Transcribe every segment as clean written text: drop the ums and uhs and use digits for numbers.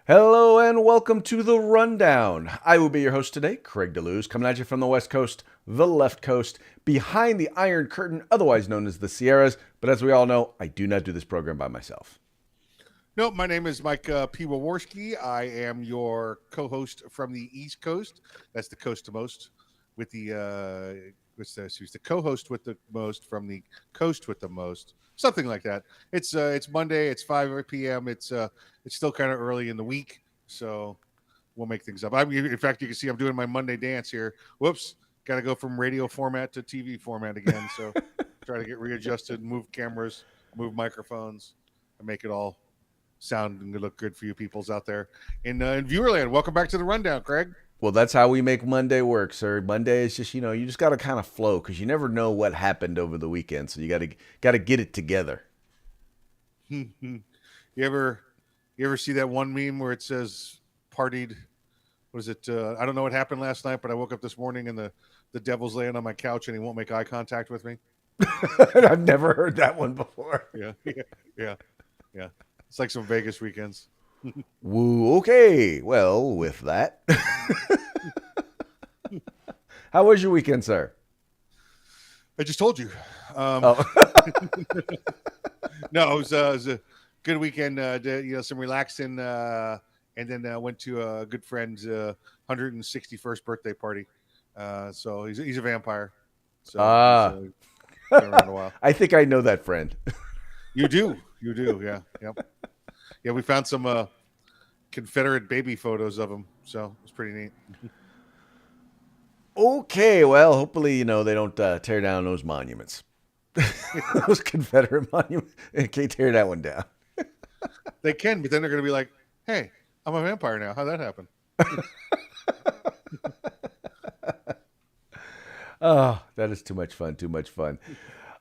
Hello and welcome to the Rundown. I will be your host today, Craig DeLuz, coming at you from the West Coast, the left coast, behind the Iron Curtain, otherwise known as the Sierras. But as we all know, I do not do this program by myself. No, my name is Mike P. Waworski. I am your co-host from the East Coast. That's the coast to most. With the who's the co-host with the most from the coast with the most, something like that. It's Monday. It's 5 p.m. It's still kind of early in the week, so we'll make things up. In fact, you can see I'm doing my Monday dance here. Whoops, got to go from radio format to TV format again. So try to get readjusted, move cameras, move microphones, and make it all sound and look good for you peoples out there in viewerland. Welcome back to the Rundown, Craig. Well, that's how we make Monday work, sir. Monday is just, you just got to kind of flow because you never know what happened over the weekend. So you got to get it together. You ever see that one meme where it says partied? What is it? I don't know what happened last night, but I woke up this morning and the devil's laying on my couch and he won't make eye contact with me. I've never heard that one before. Yeah. It's like some Vegas weekends. Woo, okay. Well, with that, how was your weekend, sir? I just told you. Oh. No, it was a good weekend. Some relaxing, and then went to a good friend's 161st birthday party. So he's a vampire. So he's been around a while. I think I know that friend. You do, yeah, yep. Yeah, we found some Confederate baby photos of him, so it's pretty neat. Okay, well, hopefully, they don't tear down those monuments. Those Confederate monuments. They can't tear that one down. They can, but then they're going to be like, hey, I'm a vampire now. How'd that happen? Oh, that is too much fun.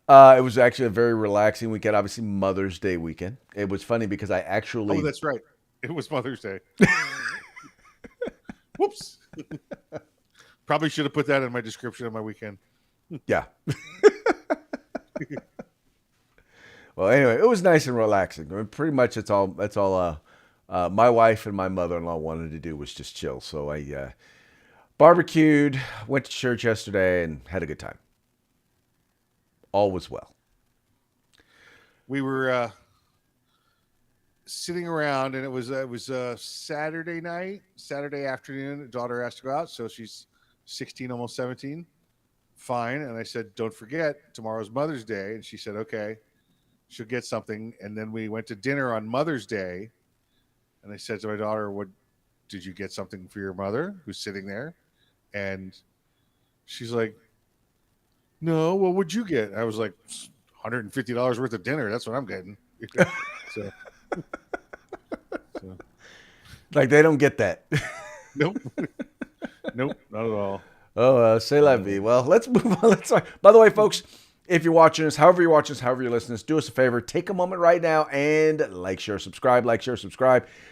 It was actually a very relaxing weekend. Obviously, Mother's Day weekend. It was funny because I actually... Oh, that's right. It was Mother's Day. Whoops. Probably should have put that in my description of my weekend. Yeah. Well, anyway, it was nice and relaxing. I mean, pretty much that's all my wife and my mother-in-law wanted to do was just chill. So I barbecued, went to church yesterday, and had a good time. All was well. We were sitting around, and it was Saturday night, Saturday afternoon. Daughter asked to go out, so she's 16, almost 17. Fine, and I said, "Don't forget, tomorrow's Mother's Day." And she said, "Okay, she'll get something." And then we went to dinner on Mother's Day, and I said to my daughter, "What did you get something for your mother who's sitting there?" And she's like, "No, what would you get?" I was like, $150 worth of dinner. That's what I'm getting. so. Like they don't get that. Nope, not at all. Oh, c'est la vie. Well, let's move on. Let's talk. By the way, folks, if you're watching us, however you're watching us, however you're listening to us, do us a favor. Take a moment right now and like, share, subscribe.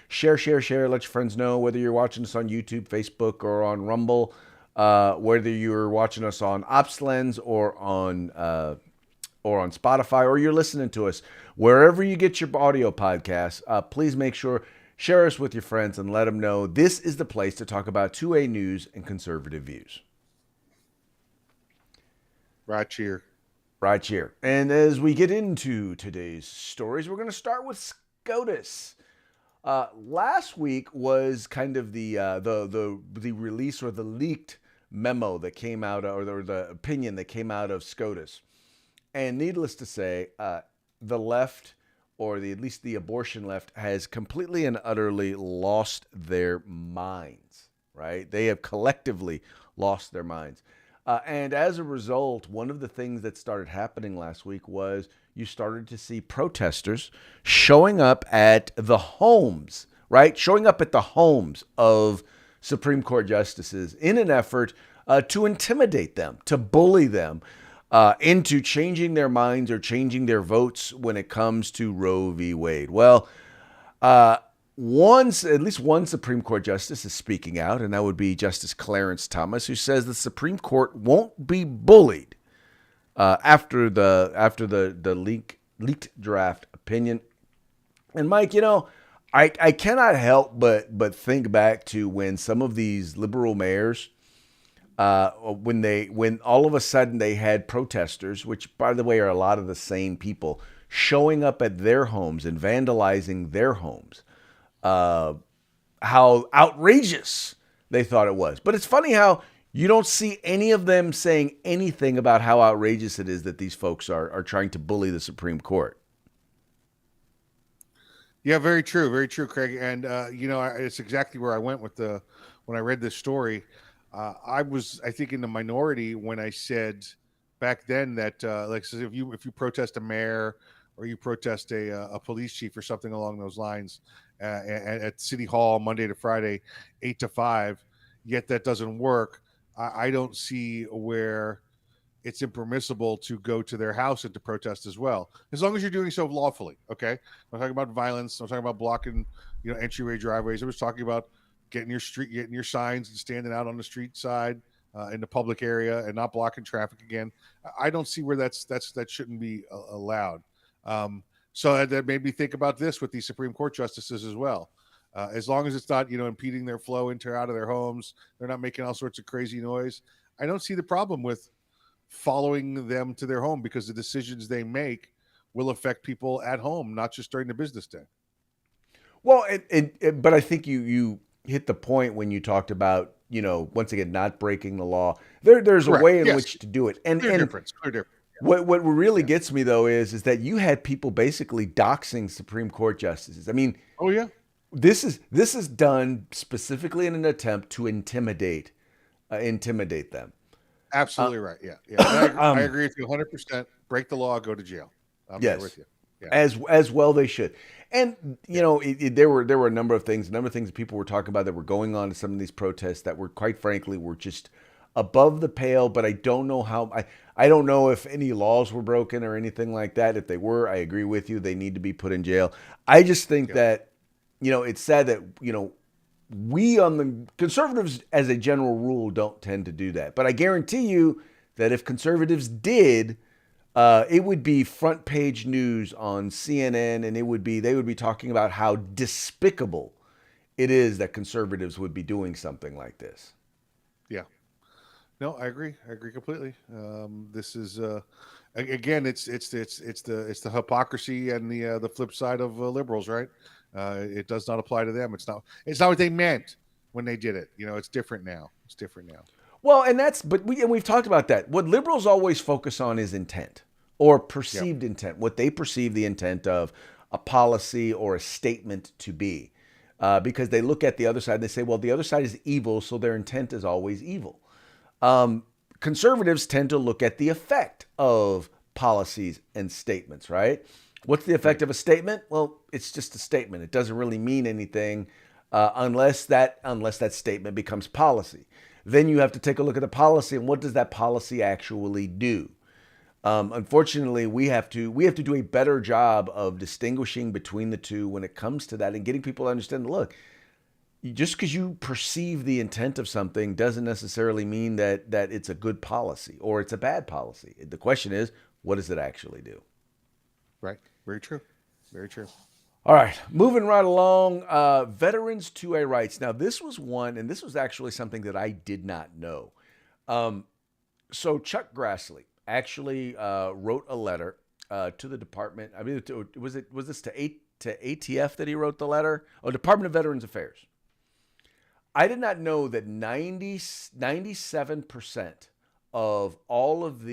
Share. Let your friends know whether you're watching us on YouTube, Facebook, or on Rumble. Whether you're watching us on OpsLens or on Spotify, or you're listening to us wherever you get your audio podcasts, please make sure share us with your friends and let them know this is the place to talk about 2A news and conservative views. Right here. And as we get into today's stories, we're going to start with SCOTUS. Last week was kind of the release or the leaked memo that came out, or the opinion that came out of SCOTUS. And needless to say, the left, or at least the abortion left, has completely and utterly lost their minds, right? They have collectively lost their minds. And as a result, one of the things that started happening last week was you started to see protesters showing up at the homes, right? Showing up at the homes of Supreme Court justices in an effort to intimidate them, to bully them into changing their minds or changing their votes when it comes to Roe v. Wade. Well, at least one Supreme Court justice is speaking out, and that would be Justice Clarence Thomas, who says the Supreme Court won't be bullied after the leaked draft opinion. And Mike, I cannot help but think back to when some of these liberal mayors, when all of a sudden they had protesters, which by the way are a lot of the same people, showing up at their homes and vandalizing their homes. Uh, how outrageous they thought it was. But it's funny how you don't see any of them saying anything about how outrageous it is that these folks are trying to bully the Supreme Court. Yeah, very true, Craig. And it's exactly where I went with the when I read this story. I was, I think, in the minority when I said back then that, like, so if you protest a mayor or you protest a police chief or something along those lines at City Hall Monday to Friday, 8 to 5, yet that doesn't work. I don't see where it's impermissible to go to their house and to protest as well, as long as you're doing so lawfully. Okay, I'm not talking about violence. I'm talking about blocking, entryway driveways. I was talking about getting your signs and standing out on the street side in the public area and not blocking traffic again. I don't see where that shouldn't be allowed. So that made me think about this with these Supreme Court justices as well. As long as it's not, impeding their flow into or out of their homes, they're not making all sorts of crazy noise. I don't see the problem with following them to their home, because the decisions they make will affect people at home, not just during the business day. Well, but I think you hit the point when you talked about, once again, not breaking the law. There's a Correct. way in Yes. which to do it. And Clear difference. what really Yeah. gets me though is that you had people basically doxing Supreme Court justices. I mean, Oh yeah, this is done specifically in an attempt to intimidate them. absolutely right. Yeah, yeah. I Um, agree with you 100%. Break the law, go to jail. I'm there yes. with you. Yeah, As well they should. And yeah, there were a number of things that people were talking about that were going on in some of these protests that were, quite frankly, were just above the pale. But I don't know how I don't know if any laws were broken or anything like that. If they were, I agree with you, they need to be put in jail. I just think yeah. that it's sad that we on the conservatives as a general rule don't tend to do that. But I guarantee you that if conservatives did, it would be front page news on CNN, and they would be talking about how despicable it is that conservatives would be doing something like this. Yeah. No, I agree. I agree completely. This is again, it's the hypocrisy and the flip side of liberals, right? It does not apply to them. It's not what they meant when they did it. It's different now. It's different now. Well, but we've talked about that. What liberals always focus on is intent or Yeah. perceived intent, what they perceive the intent of a policy or a statement to be. Because they look at the other side and they say, well, the other side is evil, so their intent is always evil. Conservatives tend to look at the effect of policies and statements, right? What's the effect Right. of a statement? Well, it's just a statement. It doesn't really mean anything unless that statement becomes policy. Then you have to take a look at the policy and what does that policy actually do? Unfortunately, we have to do a better job of distinguishing between the two when it comes to that and getting people to understand. Look, just because you perceive the intent of something doesn't necessarily mean that it's a good policy or it's a bad policy. The question is, what does it actually do? Right. Very true. Very true. All right, moving right along. Veterans to a rights. Now, this was one, and this was actually something that I did not know. Um, so Chuck Grassley actually wrote a letter to the department. I mean, was this to ATF that he wrote the letter? Oh, Department of Veterans Affairs. I did not know that 97% of all of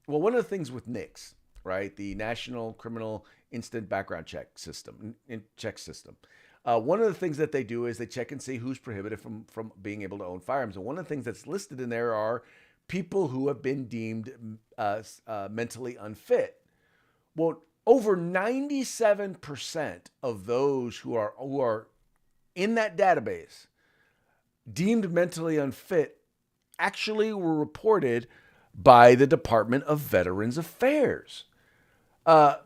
one of the things with NICS, right? The National Criminal Instant Background Check System, one of the things that they do is they check and see who's prohibited from being able to own firearms. And one of the things that's listed in there are people who have been deemed mentally unfit. Well, over 97% of those who are in that database deemed mentally unfit actually were reported by the Department of Veterans Affairs.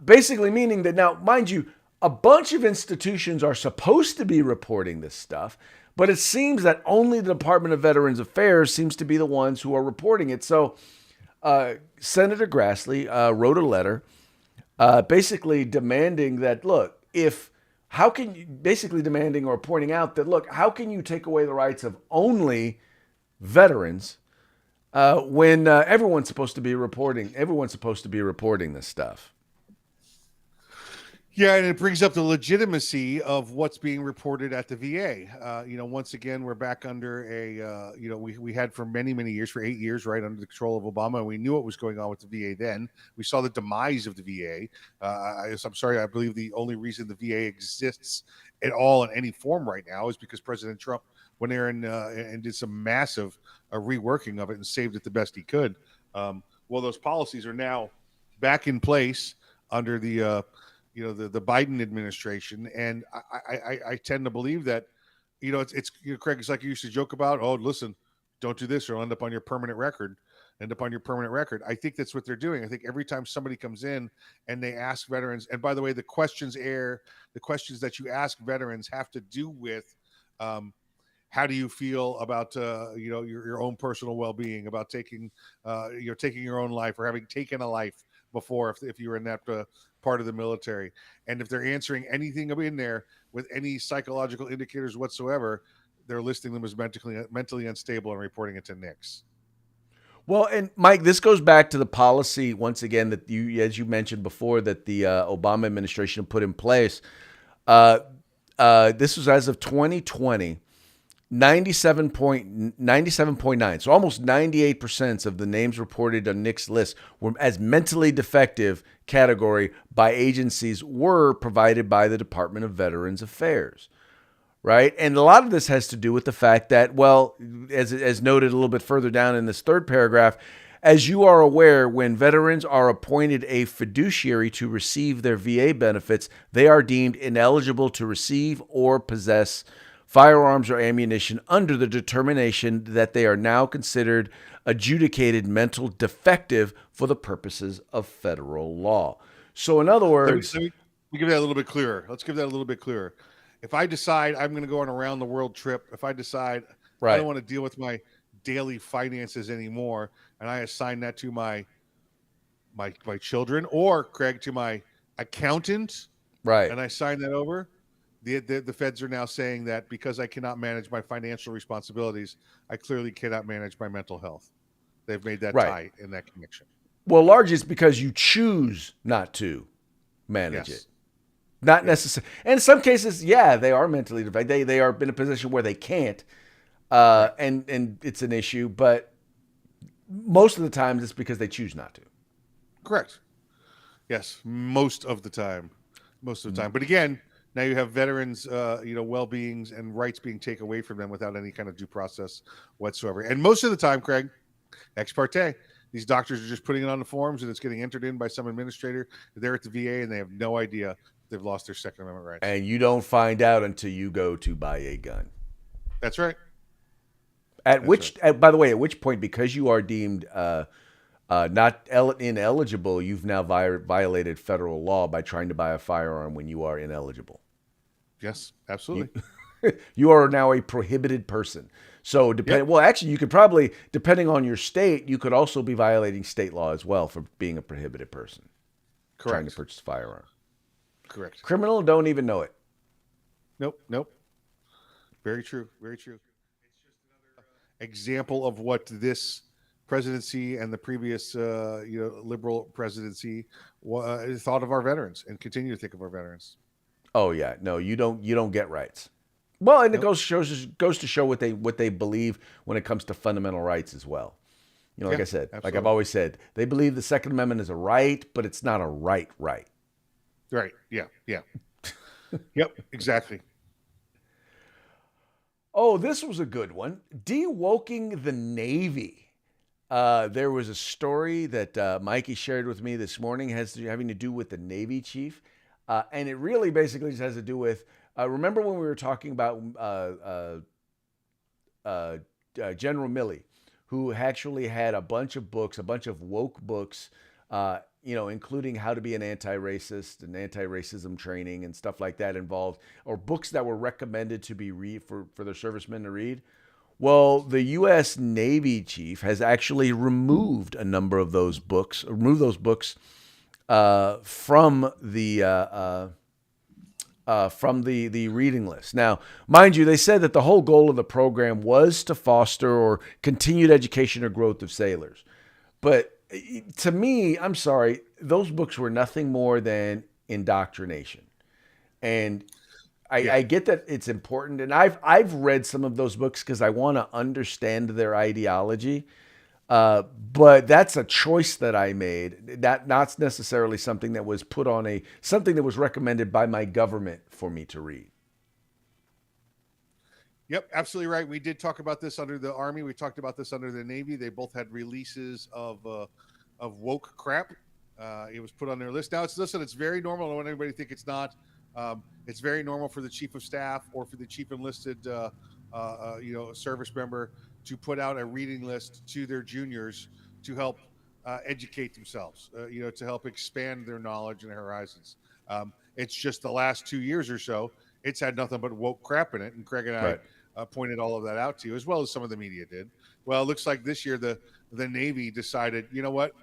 Basically meaning that now, mind you, a bunch of institutions are supposed to be reporting this stuff, but it seems that only the Department of Veterans Affairs seems to be the ones who are reporting it. So Senator Grassley wrote a letter basically demanding that, look, if how can you basically demanding or pointing out that, look, how can you take away the rights of only veterans when everyone's supposed to be reporting this stuff? Yeah, and it brings up the legitimacy of what's being reported at the VA. Once again, we're back under we had for many, many years, for 8 years, right, under the control of Obama, and we knew what was going on with the VA then. We saw the demise of the VA. I'm sorry, I believe the only reason the VA exists at all in any form right now is because President Trump went there and did some massive reworking of it and saved it the best he could. Well, those policies are now back in place under the Biden administration, and I tend to believe that it's Craig. It's like you used to joke about. Oh, listen, don't do this, or it'll end up on your permanent record. I think that's what they're doing. I think every time somebody comes in and they ask veterans, and by the way, the questions that you ask veterans have to do with how do you feel about your own personal well-being, about taking your own life, or having taken a life before, if you were in that part of the military. And if they're answering anything in there with any psychological indicators whatsoever, they're listing them as mentally unstable and reporting it to NICS. Well, and Mike, this goes back to the policy once again that as you mentioned before, that the Obama administration put in place. This was as of 2020. 97.9, so almost 98% of the names reported on NICS list were as mentally defective category by agencies were provided by the Department of Veterans Affairs, right? And a lot of this has to do with the fact that, well, as noted a little bit further down in this third paragraph, as you are aware, when veterans are appointed a fiduciary to receive their VA benefits, they are deemed ineligible to receive or possess firearms or ammunition under the determination that they are now considered adjudicated mental defective for the purposes of federal law. So in other words, let me give that a little bit clearer. Let's give that a little bit clearer. If I decide I'm going to go on a round the world trip, if I decide I don't want to deal with my daily finances anymore, and I assign that to my children, or Craig, to my accountant, right, and I sign that over, the feds are now saying that because I cannot manage my financial responsibilities, I clearly cannot manage my mental health. They've made that tie in that connection. Well, largely it's because you choose not to manage it. Not necessarily. And in some cases, they are mentally defective. They are in a position where they can't, and it's an issue. But most of the times, it's because they choose not to. Correct. Yes, most of the time. But again, now you have veterans, well-beings and rights being taken away from them without any kind of due process whatsoever. And most of the time, Craig, ex parte, these doctors are just putting it on the forms and it's getting entered in by some administrator. They're at the VA and they have no idea they've lost their Second Amendment rights. And you don't find out until you go to buy a gun. That's right. By the way, at which point, because you are deemed ineligible, you've now violated federal law by trying to buy a firearm when you are ineligible. Yes, absolutely. You are now a prohibited person. So actually, you could probably, depending on your state, you could also be violating state law as well for being a prohibited person. Correct. Trying to purchase a firearm. Correct. Criminal don't even know it. Nope. Very true. It's just another example of what this presidency and the previous, liberal presidency thought of our veterans and continue to think of our veterans. Oh yeah, no, you don't get rights. Well, and it goes to show what they believe when it comes to fundamental rights as well. Like I said, absolutely. like I've always said, they believe the Second Amendment is a right, but it's not a right. Right. Yeah. Yep. Exactly. Oh, this was a good one. De-woking the Navy. There was a story that Mikey shared with me this morning having to do with the Navy chief. And it really basically just has to do with, remember when we were talking about General Milley, who actually had a bunch of books, a bunch of woke books, including how to be an anti-racist and anti-racism training and stuff like that involved, or books that were recommended to be read for their servicemen to read. Well, the U.S. Navy chief has actually removed a number of those books, from the from the reading list. Now, mind you, they said that the whole goal of the program was to foster or continued education or growth of sailors. But to me, I'm sorry, those books were nothing more than indoctrination. And Yeah. I get that it's important, and I've read some of those books because I want to understand their ideology. But that's a choice that I made. That not necessarily something that was put on a something that was recommended by my government for me to read. Yep, absolutely right. We did talk about this under the Army. We talked about this under the Navy. They both had releases of woke crap. It was put on their list. Now, it's very normal. I don't want anybody to think it's not. It's very normal for the chief of staff or for the chief enlisted, service member to put out a reading list to their juniors to help educate themselves. To help expand their knowledge and their horizons. It's just the last 2 years or so. It's had nothing but woke crap in it, and Craig and I Right. pointed all of that out to you, as well as some of the media did. Well, it looks like this year the Navy decided, you know what?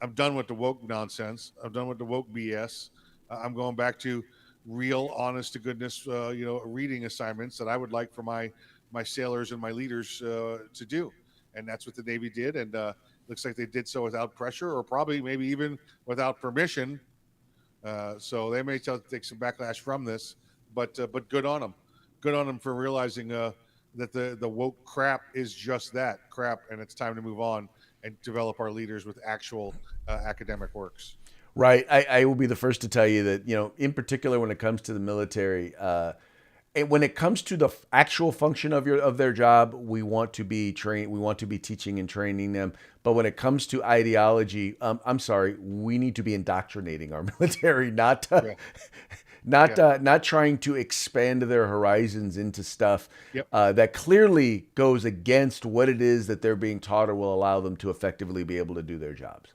I'm done with the woke nonsense. I'm done with the woke BS. I'm going back to real, honest to goodness, reading assignments that I would like for my sailors and my leaders to do, and that's what the Navy did. And looks like they did so without pressure, or probably maybe even without permission. So they may take some backlash from this, but good on them. Good on them for realizing that the woke crap is just that crap, and it's time to move on and develop our leaders with actual academic works. Right. I will be the first to tell you that, in particular when it comes to the military, and when it comes to the actual function of their job, we want to be trained. We want to be teaching and training them. But when it comes to ideology, I'm sorry, we need to be indoctrinating our military, Yeah. Yeah. not trying to expand their horizons into stuff Yep. that clearly goes against what it is that they're being taught or will allow them to effectively be able to do their jobs.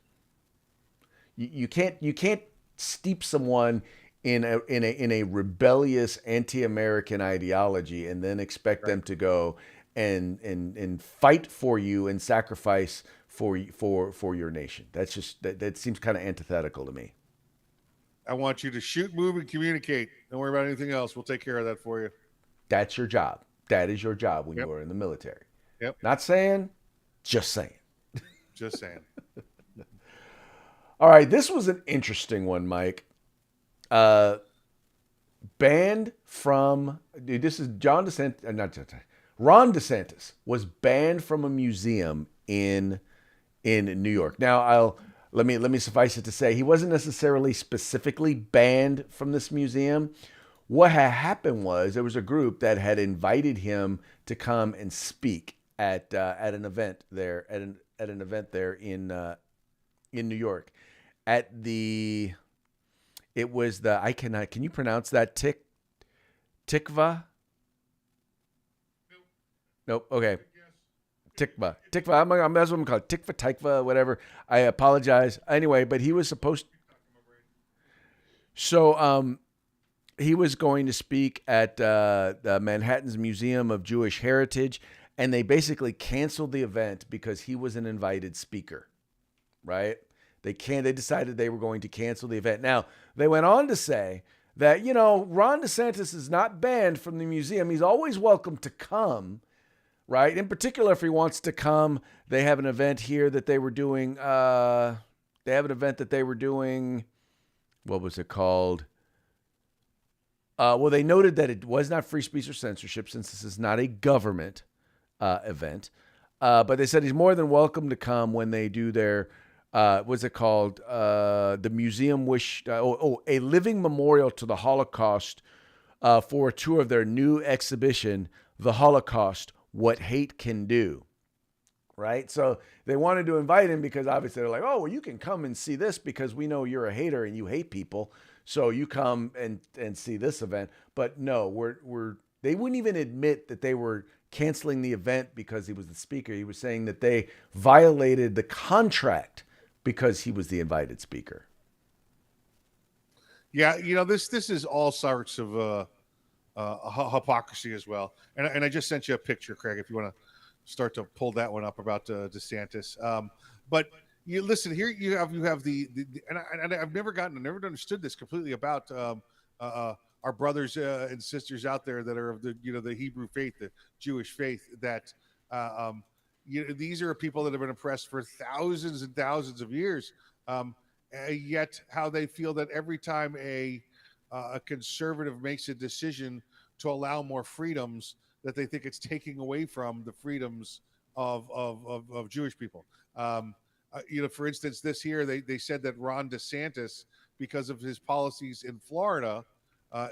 You can't steep someone in a rebellious anti-American ideology and then expect Right. them to go and fight for you and sacrifice for your nation. That seems kind of antithetical to me. I want you to shoot, move, and communicate. Don't worry about anything else. We'll take care of that for you. That's your job. That is your job when Yep. you are in the military. Yep. Not saying, just saying. Just saying. All right, this was an interesting one, Mike. Uh, Banned from dude, this is John DeSantis, not DeSantis, Ron DeSantis was banned from a museum in New York. Now, I'll let me suffice it to say he wasn't necessarily specifically banned from this museum. What had happened was there was a group that had invited him to come and speak at an event there at an event there in New York at the it was the I cannot can you pronounce that Tikva? Nope. Okay. Tikva. That's what I'm called. Tikva, Tikva, whatever. I apologize. Anyway, but he was supposed. So, he was going to speak at the Manhattan's Museum of Jewish Heritage, and they basically canceled the event because he was an invited speaker. Right? They decided they were going to cancel the event. Now, they went on to say that, Ron DeSantis is not banned from the museum. He's always welcome to come, right? In particular, if he wants to come, they have an event here that they were doing. They have an event that they were doing. What was it called? Well, they noted that it was not free speech or censorship since this is not a government event. But they said he's more than welcome to come when they do their what's it called? The museum a living memorial to the Holocaust for a tour of their new exhibition, The Holocaust: What Hate Can Do. Right? So they wanted to invite him because obviously they're like, oh, well, you can come and see this because we know you're a hater and you hate people. So you come and see this event. But no, they wouldn't even admit that they were canceling the event because he was the speaker. He was saying that they violated the contract because he was the invited speaker. Yeah, this is all sorts of hypocrisy as well. And I just sent you a picture, Craig, if you want to start to pull that one up about DeSantis. But you listen here. You have the and I've never understood this completely about our our brothers and sisters out there that are of the Hebrew faith, the Jewish faith, that these are people that have been oppressed for thousands and thousands of years. Yet how they feel that every time a conservative makes a decision to allow more freedoms, that they think it's taking away from the freedoms of Jewish people. For instance, this year they said that Ron DeSantis, because of his policies in Florida,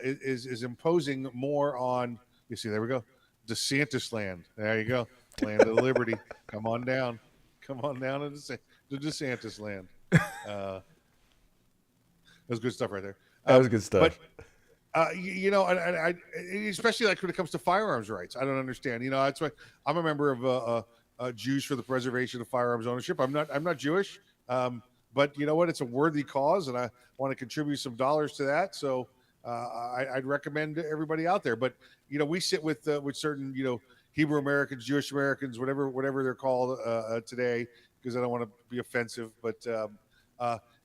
is imposing more on. You see, there we go, DeSantis land. There you go, land of liberty. Come on down to DeSantis land. That was good stuff right there. That was good stuff. But I especially like when it comes to firearms rights, I don't understand. That's why I'm a member of Jews for the Preservation of Firearms Ownership. I'm not Jewish, but you know what? It's a worthy cause, and I want to contribute some dollars to that. So I'd recommend everybody out there. But we sit with certain Hebrew Americans, Jewish Americans, whatever they're called today, because I don't want to be offensive. But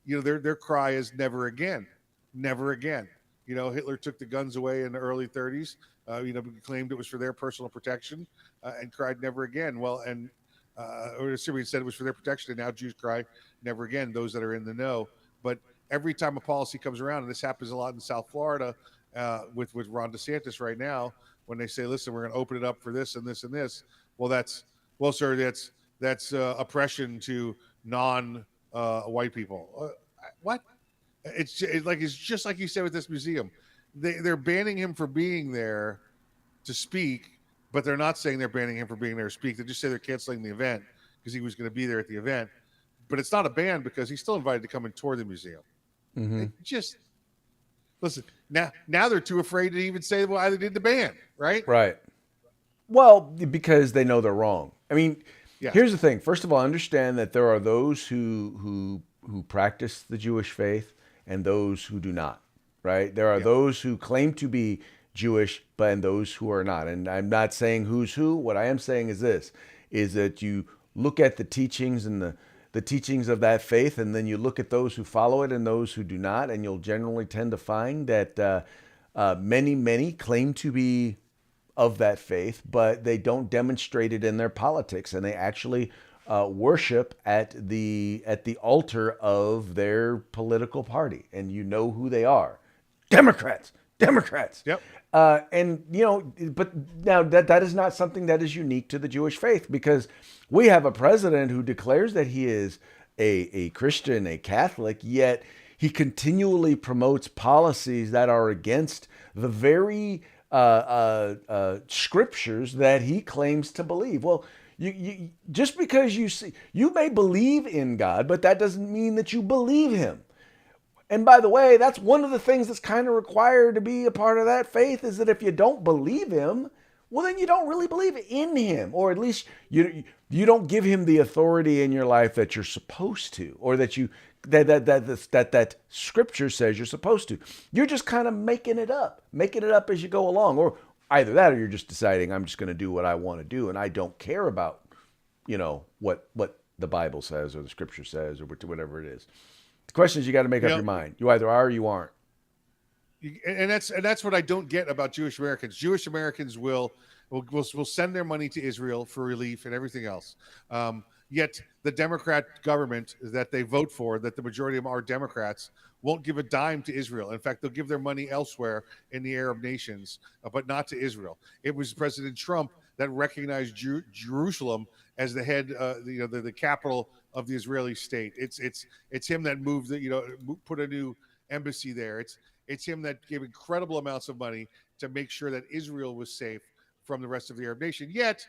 their cry is never again, never again. Hitler took the guns away in the early 30s. Claimed it was for their personal protection, and cried never again. Well, and or Syrian said it was for their protection, and now Jews cry never again. Those that are in the know. But every time a policy comes around, and this happens a lot in South Florida with Ron DeSantis right now, when they say, "Listen, we're going to open it up for this and this and this," sir, that's oppression to non-white people. What? It's just like you said with this museum. They're banning him for being there to speak, but they're not saying they're banning him for being there to speak. They just say they're canceling the event because he was going to be there at the event. But it's not a ban because he's still invited to come and tour the museum. Mm-hmm. Listen, now they're too afraid to even say why they did the ban, right? Right. Well, because they know they're wrong. I mean, yeah. Here's the thing. First of all, understand that there are those who practice the Jewish faith and those who do not, right? There are those who claim to be Jewish, and those who are not. And I'm not saying who's who. What I am saying is this, is that you look at the teachings and the teachings of that faith, and then you look at those who follow it and those who do not, and you'll generally tend to find that many claim to be of that faith, but they don't demonstrate it in their politics, and they actually worship at the altar of their political party, and you know who they are. Democrats. Yep. But now that is not something that is unique to the Jewish faith, because we have a president who declares that he is a Christian, a Catholic, yet he continually promotes policies that are against the very scriptures that he claims to believe. Well, you just because you may believe in God, but that doesn't mean that you believe him. And by the way, that's one of the things that's kind of required to be a part of that faith, is that if you don't believe him, well, then you don't really believe in him, or at least you don't give him the authority in your life that you're supposed to, or that that scripture says you're supposed to. You're just kind of making it up as you go along, or either that, or you're just deciding I'm just going to do what I want to do, and I don't care about, what the Bible says or the scripture says or whatever it is. The question is, you got to make up your mind. You either are or you aren't. And that's what I don't get about Jewish Americans. Jewish Americans will send their money to Israel for relief and everything else. Yet the Democrat government that they vote for, that the majority of them are Democrats, won't give a dime to Israel. In fact, they'll give their money elsewhere in the Arab nations, but not to Israel. It was President Trump that recognized Jerusalem as the head, the capital of the Israeli state. It's him that moved put a new embassy there. It's him that gave incredible amounts of money to make sure that Israel was safe from the rest of the Arab nation. Yet,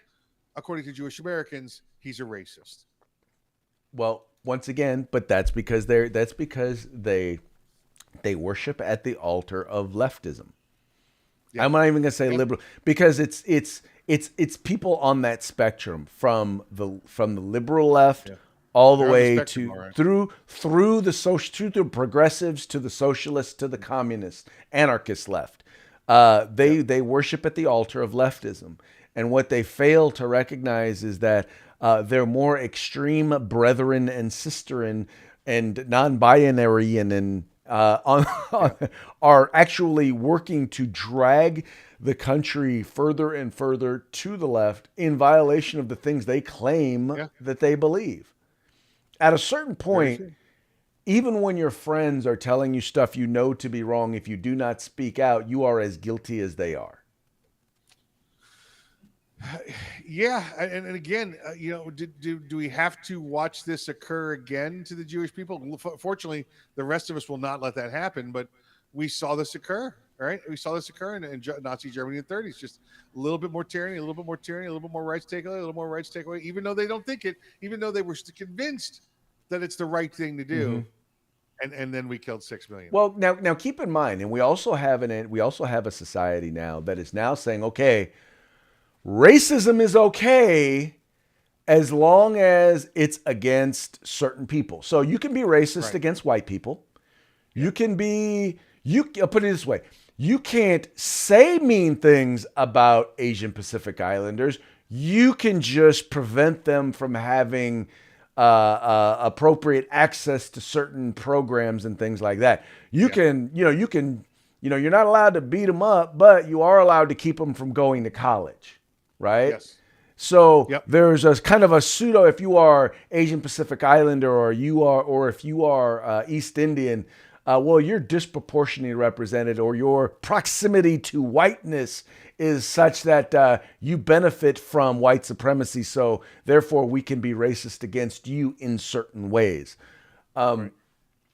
according to Jewish Americans, he's a racist. Well, once again, but that's because they worship at the altar of leftism. Yeah. I'm not even going to say liberal, because it's people on that spectrum from the liberal left all the way to through the progressives, to the socialists, to the communists, anarchist left. They worship at the altar of leftism, and what they fail to recognize is that their more extreme brethren and sisterin and non-binary and on are actually working to drag the country further and further to the left in violation of the things they claim Yeah. that they believe. At a certain Very point, true. even when your friends are telling you stuff you know to be wrong, if you do not speak out, you are as guilty as they are. Yeah, and again, do we have to watch this occur again to the Jewish people? Fortunately, the rest of us will not let that happen. But we saw this occur, right? We saw this occur in Nazi Germany in the 30s. Just a little bit more tyranny, a little bit more tyranny, a little bit more rights take away, a little more rights take away. Even though they don't think it, even though they were convinced that it's the right thing to Mm-hmm. do, and then we killed 6 million. Well, now keep in mind, and we also have a society now that is now saying, okay, racism is okay as long as it's against certain people. So you can be racist Right. against white people. You can be I'll put it this way. You can't say mean things about Asian Pacific Islanders. You can just prevent them from having appropriate access to certain programs and things like that. You can, you're not allowed to beat them up, but you are allowed to keep them from going to college, right? Yes. So Yep. there's a kind of a pseudo, if you are Asian Pacific Islander or if you are East Indian, well, you're disproportionately represented, or your proximity to whiteness is such that you benefit from white supremacy. So therefore, we can be racist against you in certain ways. Right.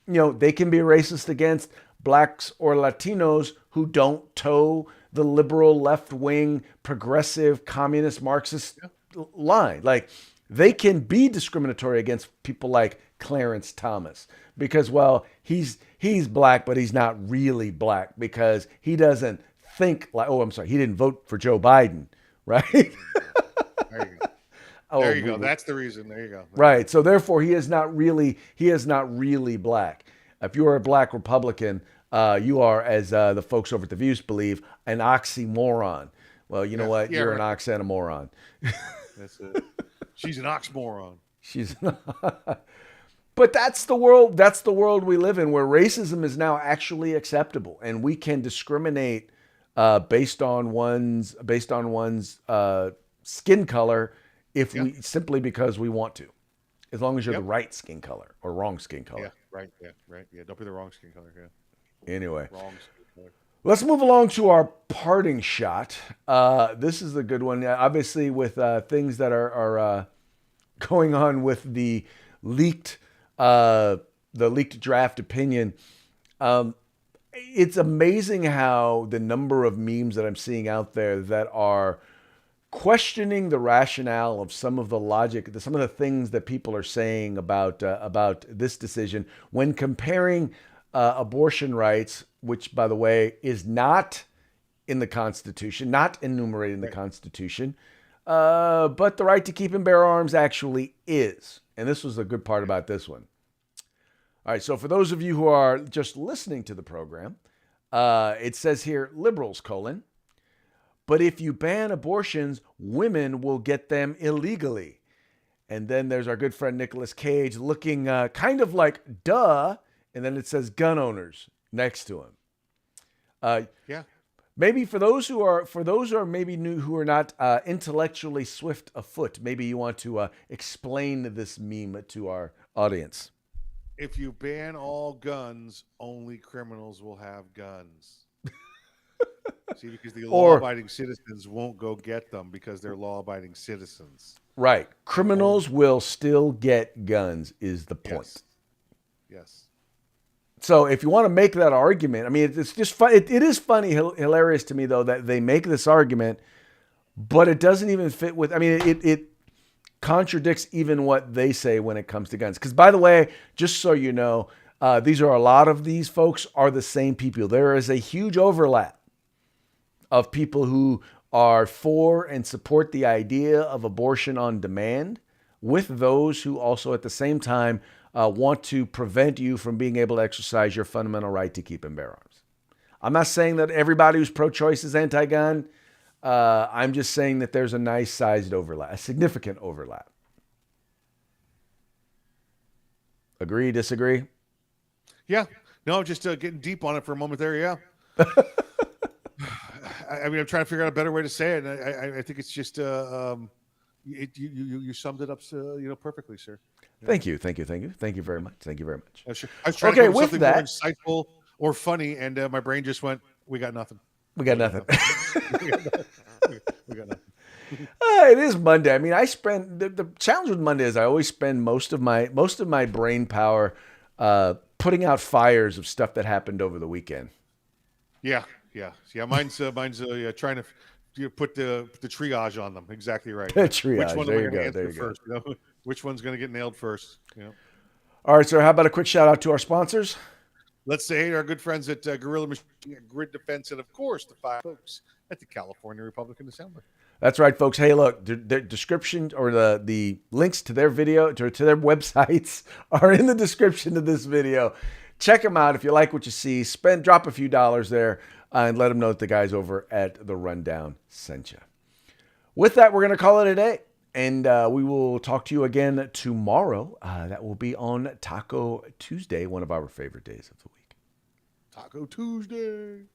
They can be racist against blacks or Latinos who don't toe the liberal, left-wing, progressive, communist, Marxist line. Like, they can be discriminatory against people like Clarence Thomas because, well, he's black, but he's not really black because he doesn't think like, oh, I'm sorry, he didn't vote for Joe Biden, right? There you go. Oh, There you go. That's the reason. There you go. Right. So therefore, he is not really black. If you are a black Republican, you are, as the folks over at the Views believe, an oxymoron. Well, you know what? Yeah, You're an right. ox and a moron. That's it. She's an oxymoron. She's not. But that's the world. That's the world we live in, where racism is now actually acceptable, and we can discriminate based on one's skin color if we simply because we want to, as long as you're the right skin color or wrong skin color. Yeah. Right. Yeah. Right. Yeah. Don't be the wrong skin color. Yeah. Anyway, Wrong skin color. let's move along to our parting shot. This is a good one. Obviously, with things that are going on with the leaked draft opinion. It's amazing how the number of memes that I'm seeing out there that are questioning the rationale of some of the logic, some of the things that people are saying about this decision when comparing abortion rights, which, by the way, is not in the Constitution, not enumerated in the Constitution, but the right to keep and bear arms actually is. And this was the good part about this one. All right, so for those of you who are just listening to the program, it says here, liberals, but if you ban abortions, women will get them illegally. And then there's our good friend Nicolas Cage looking kind of like, duh, and then it says gun owners next to him. Yeah. Maybe for those who are maybe new, who are not intellectually swift afoot, maybe you want to explain this meme to our audience. If you ban all guns, only criminals will have guns. See, because the law-abiding citizens won't go get them because they're law-abiding citizens. Right. Criminals will still get guns is the point. Yes. So if you want to make that argument, I mean, it's just fun. It is funny, hilarious to me, though, that they make this argument, but it doesn't even fit with, I mean, it contradicts even what they say when it comes to guns. Because, by the way, just so you know, a lot of these folks are the same people. There is a huge overlap of people who are for and support the idea of abortion on demand with those who also at the same time want to prevent you from being able to exercise your fundamental right to keep and bear arms. I'm not saying that everybody who's pro-choice is anti-gun. I'm just saying that there's a nice sized overlap, a significant overlap. Agree, disagree? Yeah. No, just getting deep on it for a moment there. Yeah. I mean, I'm trying to figure out a better way to say it. And I think it's just you summed it up, perfectly, sir. Yeah. Thank you very much. Thank you very much. I was trying to Okay, come up with with something that, more insightful or funny, and my brain just went, "We got nothing. we got nothing. We got nothing. We got nothing." It is Monday. I mean, I spend the challenge with Monday is I always spend most of my brain power putting out fires of stuff that happened over the weekend. Yeah. Mine's trying to put the triage on them. Exactly right. Triage. Which one am There I you going to go. There answer you go. first? Which one's going to get nailed first? All right, so how about a quick shout out to our sponsors? Let's say our good friends at Gorilla Machine, Grid Defense, and of course the five folks at the California Republican Assembly. That's right, folks. Hey, look, the description or the links to their video to their websites are in the description of this video. Check them out if you like what you see. Drop a few dollars there and let them know that the guys over at the Rundown sent you. With that, we're going to call it a day, and we will talk to you again tomorrow. That will be on Taco Tuesday, one of our favorite days of the week. Taco Tuesday.